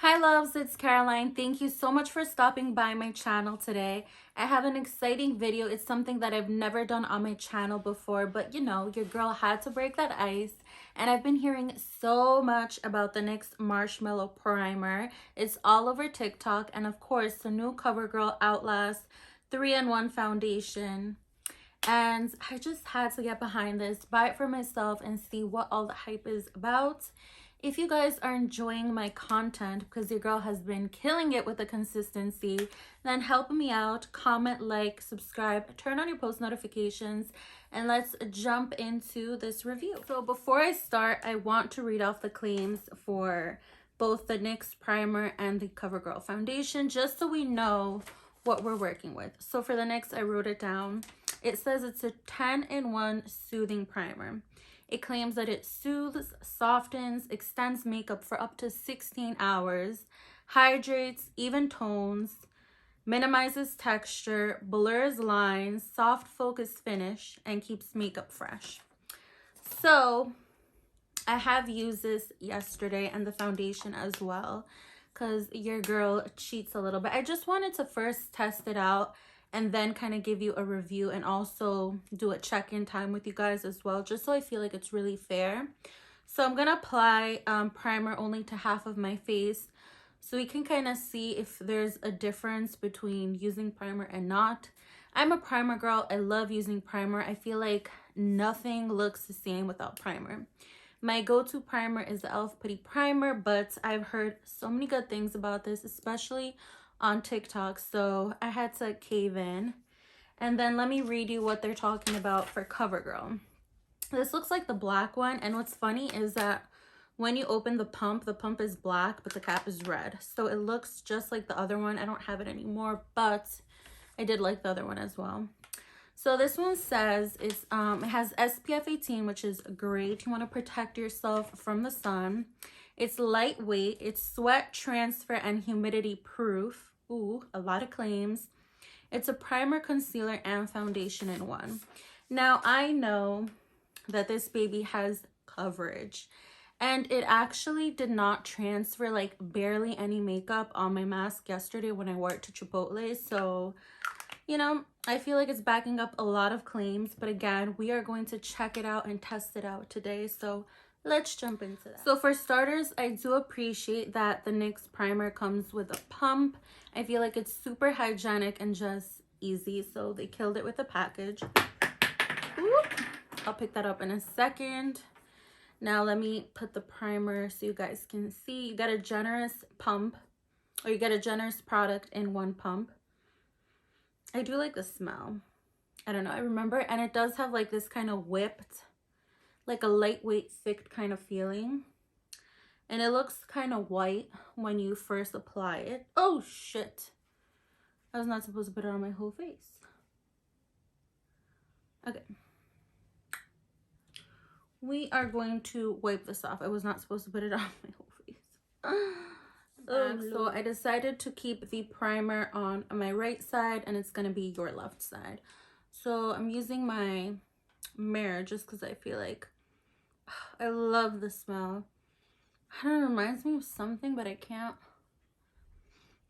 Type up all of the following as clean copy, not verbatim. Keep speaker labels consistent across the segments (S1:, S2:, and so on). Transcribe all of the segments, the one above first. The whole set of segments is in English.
S1: Hi loves, it's Caroline. Thank you so much for stopping by my channel today. I have an exciting video. It's something that I've never done on my channel before, but you know, your girl had to break that ice. And I've been hearing so much about the NYX Marshmellow Primer. It's all over TikTok, and of course, the new CoverGirl Outlast 3-in-1 foundation. And I just had to get behind this, buy it for myself, and see what all the hype is about. If you guys are enjoying my content, because your girl has been killing it with the consistency, then help me out, comment, like, subscribe, turn on your post notifications, and let's jump into this review. So before I start, I want to read off the claims for both the NYX primer and the CoverGirl foundation, just so we know what we're working with. So for the NYX, I wrote it down. It says it's a 10-in-1 soothing primer. It claims that it soothes, softens, extends makeup for up to 16 hours, hydrates, even tones, minimizes texture, blurs lines, soft focus finish, and keeps makeup fresh. So I have used this yesterday and the foundation as well, because your girl cheats a little bit. I just wanted to first test it out and then kind of give you a review and also do a check-in time with you guys as well, just so I feel like it's really fair. So I'm gonna apply primer only to half of my face so we can kind of see if there's a difference between using primer and not. I'm a primer girl. I love using primer. I feel like nothing looks the same without primer. My go-to primer is the e.l.f. Putty Primer, but I've heard so many good things about this, especially on TikTok, so I had to cave in. And then let me read you what they're talking about for CoverGirl. This looks like the black one, and what's funny is that when you open the pump is black, but the cap is red. So it looks just like the other one. I don't have it anymore, but I did like the other one as well. So this one says it's it has SPF 18, which is great. You want to protect yourself from the sun. It's lightweight, it's sweat transfer and humidity proof. Ooh, a lot of claims. It's a primer, concealer, and foundation in one. Now, I know that this baby has coverage, and it actually did not transfer like barely any makeup on my mask yesterday when I wore it to Chipotle. So, you know, I feel like it's backing up a lot of claims, but again, we are going to check it out and test it out today. So let's jump into that. So for starters, I do appreciate that the NYX primer comes with a pump. I feel like it's super hygienic and just easy. So they killed it with the package. Oop. I'll pick that up in a second. Now let me put the primer so you guys can see. You get a generous pump, or you get a generous product in one pump. I do like the smell. I don't know, I remember, and it does have like this kind of whipped, like a lightweight, thick kind of feeling. And it looks kind of white when you first apply it. Oh, shit. I was not supposed to put it on my whole face. Okay. We are going to wipe this off. I was not supposed to put it on my whole face. So I decided to keep the primer on my right side, and it's going to be your left side. So I'm using my mirror just because I feel like I love the smell. I don't know, it reminds me of something, but I can't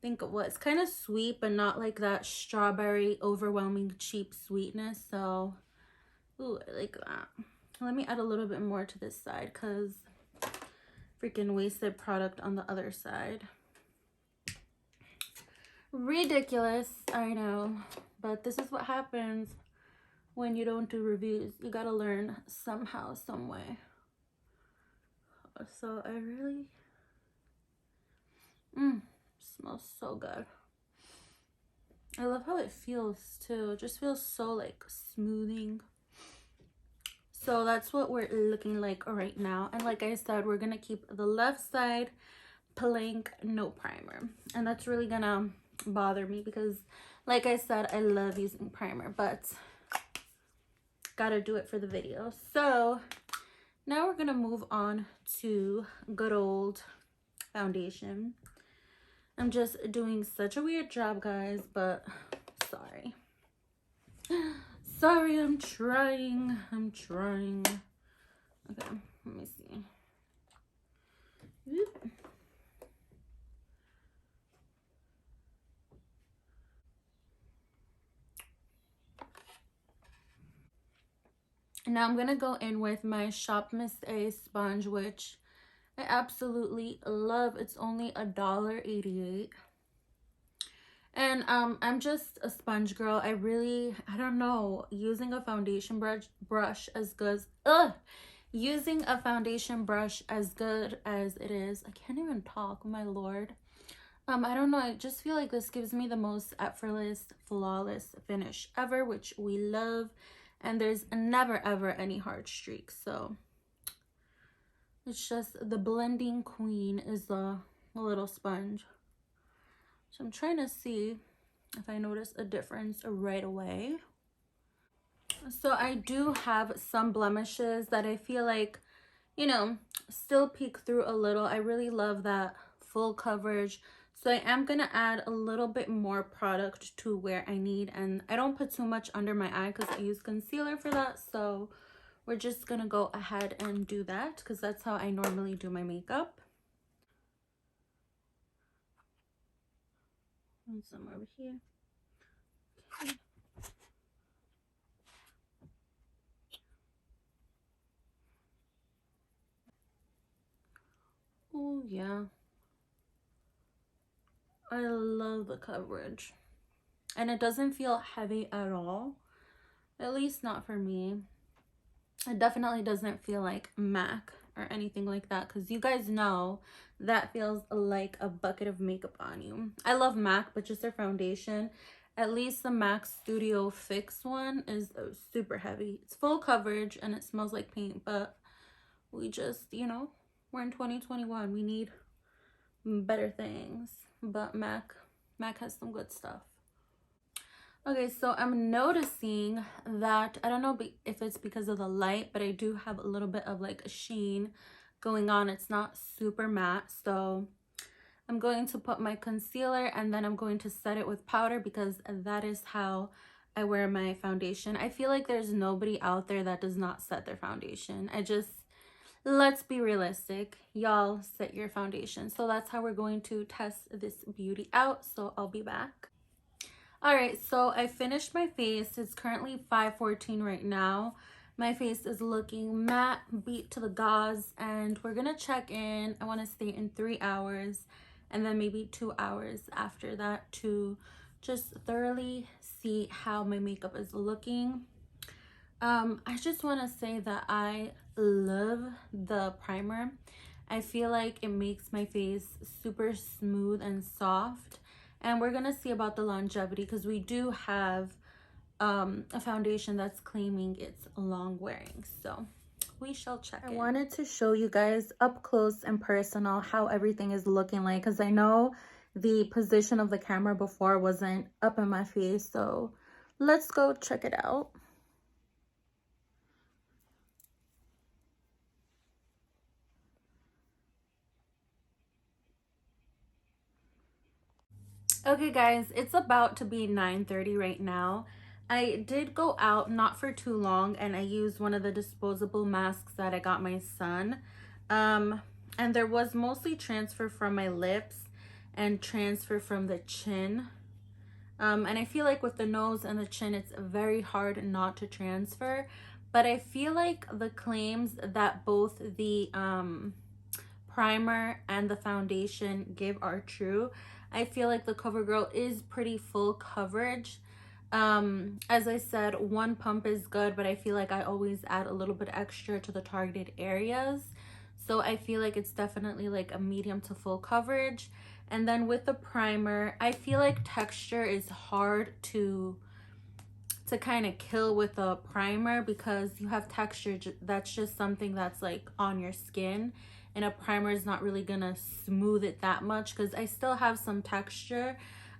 S1: think of what. It's kind of sweet, but not like that strawberry overwhelming cheap sweetness. So, ooh, I like that. Let me add a little bit more to this side because freaking wasted product on the other side. Ridiculous, I know, but this is what happens when you don't do reviews. You gotta learn somehow, some way. So I really smells so good. I love how it feels too. It just feels so like smoothing. So that's what we're looking like right now. And like I said, we're gonna keep the left side blank, no primer. And that's really gonna bother me because like I said, I love using primer, but gotta do it for the video. So now we're gonna move on to good old foundation. I'm just doing such a weird job, guys, but sorry. Sorry, I'm trying. Okay, let me see. Whoop. Now I'm gonna go in with my Shop Miss A sponge, which I absolutely love. It's only $1.88. And I'm just a sponge girl. I don't know, using a foundation brush as good using a foundation brush as good as it is. I can't even talk, my lord. I don't know, I just feel like this gives me the most effortless, flawless finish ever, which we love. And there's never ever any hard streaks. So it's just the blending queen is a little sponge. So I'm trying to see if I notice a difference right away. So I do have some blemishes that I feel like, you know, still peek through a little. I really love that full coverage. So I am going to add a little bit more product to where I need. And I don't put too much under my eye because I use concealer for that. So we're just going to go ahead and do that because that's how I normally do my makeup. And some over here. Okay. Oh, yeah. I love the coverage. And it doesn't feel heavy at all. At least not for me. It definitely doesn't feel like MAC or anything like that, because you guys know that feels like a bucket of makeup on you. I love MAC, but just their foundation, at least the MAC Studio Fix one is super heavy. It's full coverage and it smells like paint, but we just, you know, we're in 2021. We need better things. But MAC has some good stuff. Okay, so I'm noticing that, I don't know if it's because of the light, but I do have a little bit of like a sheen going on. It's not super matte, so I'm going to put my concealer and then I'm going to set it with powder because that is how I wear my foundation. I feel like there's nobody out there that does not set their foundation. Let's be realistic. Y'all set your foundation. So that's how we're going to test this beauty out. So I'll be back. All right, so I finished my face. It's currently 5:14 right now. My face is looking matte, beat to the gauze, and we're gonna check in. I want to stay in 3 hours and then maybe 2 hours after that to just thoroughly see how my makeup is looking. I just want to say that I love the primer. I feel like it makes my face super smooth and soft. And we're going to see about the longevity because we do have a foundation that's claiming it's long wearing. So we shall check. I wanted to show you guys up close and personal how everything is looking like, because I know the position of the camera before wasn't up in my face. So let's go check it out. Okay guys, it's about to be 9:30 right now. I did go out not for too long and I used one of the disposable masks that I got my son. And there was mostly transfer from my lips and transfer from the chin. And I feel like with the nose and the chin, it's very hard not to transfer. But I feel like the claims that both the primer and the foundation give are true. I feel like the CoverGirl is pretty full coverage. As I said, one pump is good, but I feel like I always add a little bit extra to the targeted areas. So I feel like it's definitely like a medium to full coverage. And then with the primer, I feel like texture is hard to kind of kill with a primer because you have texture that's just something that's like on your skin, and a primer is not really gonna smooth it that much because I still have some texture,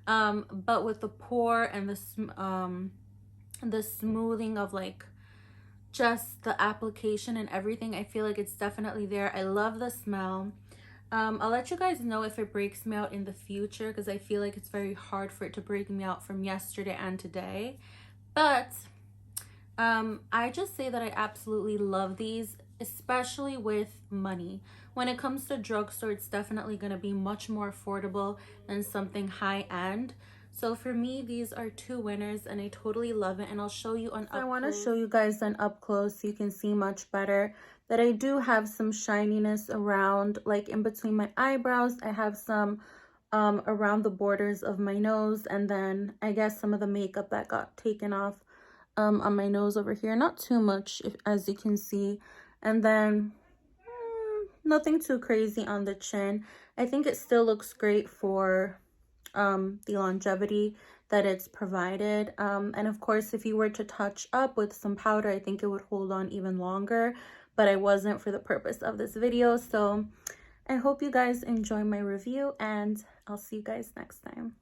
S1: but with the pore and the smoothing of like just the application and everything, I feel like it's definitely there. I love the smell. I'll let you guys know if it breaks me out in the future because I feel like it's very hard for it to break me out from yesterday and today. But I just say that I absolutely love these, especially with money. When it comes to drugstore, it's definitely going to be much more affordable than something high end. So for me, these are 2 winners and I totally love it, and I'll show you on up close. I want to show you guys an up close so you can see much better that I do have some shininess around, like in between my eyebrows. I have some around the borders of my nose, and then I guess some of the makeup that got taken off on my nose over here. Not too much, as you can see. And then nothing too crazy on the chin. I think it still looks great for the longevity that it's provided. And of course, if you were to touch up with some powder, I think it would hold on even longer, but I wasn't for the purpose of this video. So I hope you guys enjoy my review, and I'll see you guys next time.